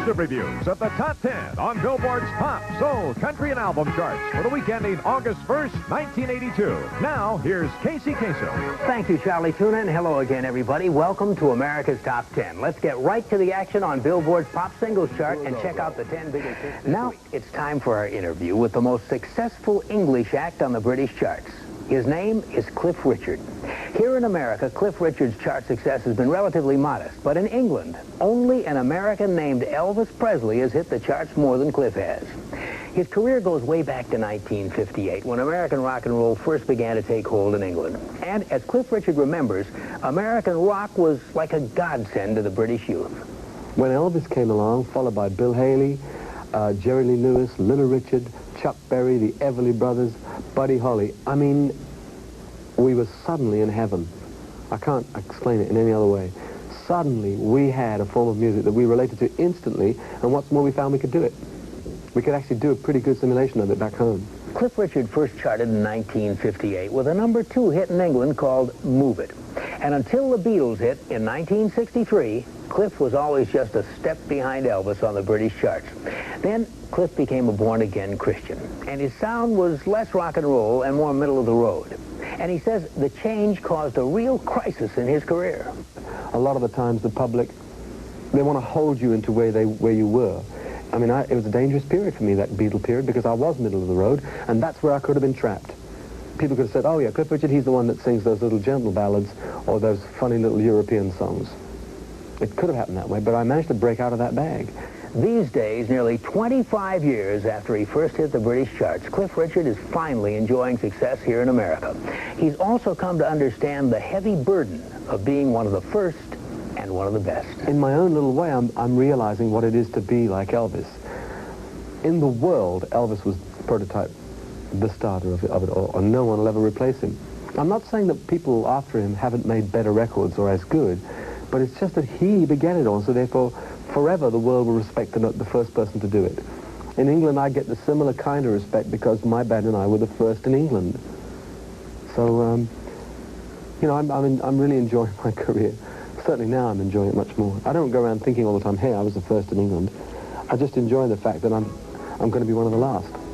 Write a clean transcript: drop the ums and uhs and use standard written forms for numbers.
exclusive reviews of the top 10 on Billboard's pop, soul, country, and album charts for the week ending August 1st, 1982. Now, here's Casey Kasem. Thank you, Charlie Tuna, and hello again, everybody. Welcome to America's Top 10. Let's get right to the action on Billboard's pop singles chart and check out the 10 biggest hits. Now, it's time for our interview with the most successful English act on the British charts. His name is Cliff Richard. Here in America, Cliff Richard's chart success has been relatively modest, but in England, only an American named Elvis Presley has hit the charts more than Cliff has. His career goes way back to 1958, when American rock and roll first began to take hold in England. And as Cliff Richard remembers, American rock was like a godsend to the British youth. When Elvis came along, followed by Bill Haley, Jerry Lee Lewis, Little Richard, Chuck Berry, the Everly Brothers, Buddy Holly, I mean, we were suddenly in heaven. I can't explain it in any other way. Suddenly, we had a form of music that we related to instantly, and what's more, we found we could do it. We could actually do a pretty good simulation of it back home. Cliff Richard first charted in 1958 with a #2 hit in England called Move It. And until the Beatles hit in 1963, Cliff was always just a step behind Elvis on the British charts. Then Cliff became a born-again Christian, and his sound was less rock and roll and more middle of the road. And he says the change caused a real crisis in his career. A lot of the times the public, they want to hold you into where you were. I mean, it was a dangerous period for me, that Beatle period, because I was middle of the road, and that's where I could have been trapped. People could have said, oh yeah, Cliff Richard, he's the one that sings those little gentle ballads or those funny little European songs. It could have happened that way, but I managed to break out of that bag. These days, nearly 25 years after he first hit the British charts, Cliff Richard is finally enjoying success here in America. He's also come to understand the heavy burden of being one of the first and one of the best. In my own little way, I'm realizing what it is to be like Elvis. In the world, Elvis was the prototype, the starter of it all, and no one will ever replace him. I'm not saying that people after him haven't made better records or as good, but it's just that he began it all, so therefore, forever the world will respect the first person to do it. In England, I get the similar kind of respect because my band and I were the first in England. So, you know, I'm really enjoying my career. Certainly now I'm enjoying it much more. I don't go around thinking all the time, hey, I was the first in England. I just enjoy the fact that I'm going to be one of the last.